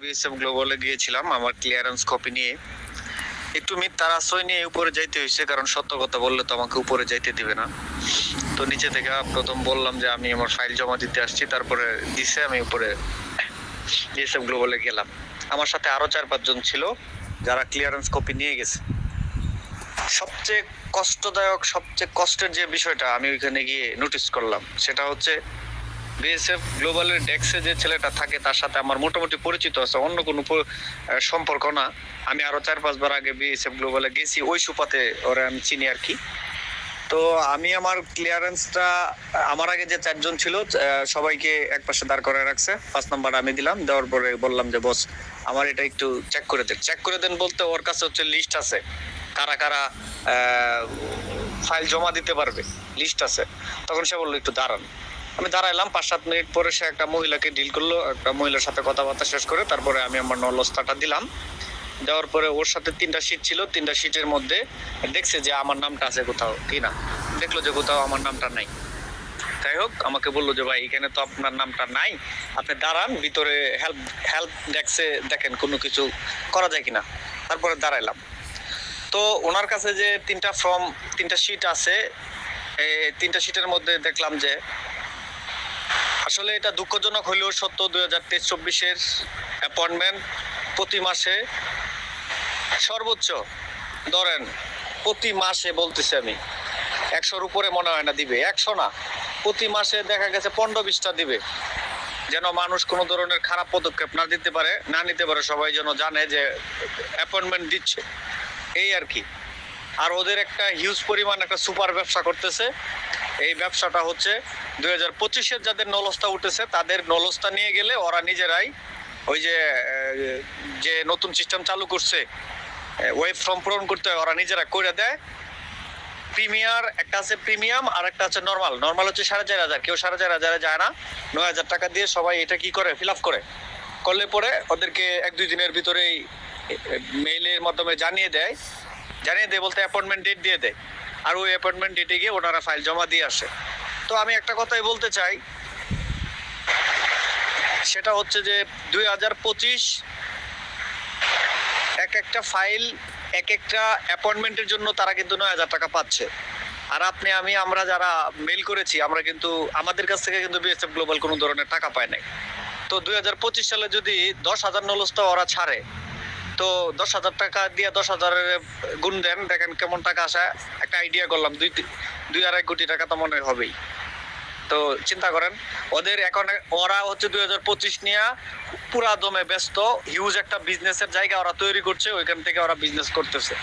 BSF গ্লোবালে গিয়েছিলাম আমার clearance copy নিয়ে। একটু মিথ্যার আশ্রয় নিয়ে উপরে যাইতে হয়েছে, কারণ সত্য কথা বললে তো আমাকে উপরে যাইতে দিবে না। তো নিচে থেকে প্রথম বললাম যে আমি আমার ফাইল জমা দিতে আসছি, তারপরে দিছে, আমি উপরে বিএসএফ গ্লোবালে গেলাম। আমার সাথে আরো 4-5 জন ছিল যারা ক্লিয়ারেন্স কপি নিয়ে গেছে। সবচেয়ে কষ্টদায়ক, সবচেয়ে কষ্টের যে বিষয়টা আমি ওইখানে গিয়ে নোটিস করলাম সেটা হচ্ছে বিএসএফ গ্লোবালের ডেস্কে যে ছেলেটা থাকে তার সাথে আমার মোটামুটি পরিচিত আছে, অন্য কোনো সম্পর্ক না। আমি আরো 4-5 বার আগে বিএসএফ গ্লোবালে গেছি, ওই সুপাতে ওরা আমি চিনি আর কি। তো আমি আমার ক্লিয়ারেন্সটা, আমার আগে যে 4 জন ছিল সবাইকে এক পাশে দাঁড় করে রাখছে। 5 নাম্বার আমি দিলাম, দেওয়ার পরে বললাম যে বস আমার এটা একটু চেক করে দেন। চেক করে দেন বলতে ওর কাছে হচ্ছে লিস্ট আছে কারা কারা ফাইল জমা দিতে পারবে, লিস্ট আছে। তখন সে বললো একটু দাঁড়ান। আমি দাঁড়াইলাম, 5-7 মিনিট পরে সে একটা মহিলাকে ডিল করলো, একটা মহিলার সাথে কথাবার্তা শেষ করে তারপরে আমি আমার নলস্তাটা দিলাম। দেওয়ার পরে ওর সাথে 3টা শিট ছিল, 3টা শিটের মধ্যে দেখছে যে আমার নামটা আছে কোথাও কিনা, দেখলো যে কোথাও আমার নামটা নাই। যাই হোক, আমাকে বললো যে ভাই এখানে তো আপনার নামটা নাই, আপনি দাঁড়ান ভিতরে হেল্প হেল্প ডেস্কে দেখেন কোনো কিছু করা যায় কিনা। তারপরে দাঁড়াইলাম। তো ওনার কাছে যে 3টা শিট আছে, এই 3টা শিটের মধ্যে দেখলাম যে আসলে এটা দুঃখজনক হলেও সত্য, 2023-24-এর অ্যাপয়েন্টমেন্ট প্রতি মাসে সর্বোচ্চ ধরেন প্রতি মাসে বলতেছি আমি 100-র উপরে মনে হয় না দিবে, 100 না, প্রতি মাসে দেখা গেছে 15-20টা দিবে, যেন মানুষ কোনো ধরনের খারাপ পদক্ষেপ না নিতে পারে, সবাই যেন জানে যে অ্যাপয়েন্টমেন্ট দিচ্ছে, এই আর কি। আর ওদের একটা হিউজ পরিমাণ একটা সুপার ব্যবসা করতেছে। এই ব্যবসাটা হচ্ছে 2025-এর যাদের নলস্তা উঠেছে তাদের নলস্তা নিয়ে গেলে ওরা নিজেরাই ওই যে যে নতুন সিস্টেম চালু করছে ওয়েব ফর্ম পূরণ করতে হয়, ওরা নিজেরা করে দেয়। প্রিমিয়ার একটা আছে, প্রিমিয়াম, আর একটা আছে নর্মাল। নর্মাল হচ্ছে 4,500, কেউ 4,500 যায় না, 9,000 টাকা দিয়ে সবাই এটা কি করে ফিল আপ করলে পরে ওদেরকে 1-2 দিনের ভিতরেই মেইলের মাধ্যমে জানিয়ে দেয় বলতে অ্যাপয়েন্টমেন্ট ডেট দিয়ে দেয়, আর ওই অ্যাপয়েন্টমেন্ট ডেটে গিয়ে ওনারা ফাইল জমা দিয়ে আসে। তো আমি একটা কথাই বলতে চাই, সেটা হচ্ছে যে 2025 এক একটা ফাইল, এক একটা অ্যাপয়েন্টমেন্টের জন্য তারা কিন্তু 9,000 টাকা পাচ্ছে। আর আমরা যারা মেল করেছি, আমরা কিন্তু আমাদের কাছ থেকে কিন্তু বিএসএফ গ্লোবাল কোনো ধরনের টাকা পায় নাই। তো 2025 সালে যদি 10,000 নলস্তা ওরা ছাড়ে, তো 10,000 টাকা দিয়ে 10,000-এর গুণ দেন, দেখেন কেমন টাকা আসে। একটা আইডিয়া করলাম, 2-2.5 কোটি টাকা তো মনে হবেই। তো চিন্তা করেন, ওদের এখন ওরা হচ্ছে 2025 নিয়ে পুরা দমে ব্যস্ত, হিউজ একটা বিজনেসের জায়গা ওরা তৈরি করছে, ওইখান থেকে ওরা বিজনেস করতেছে।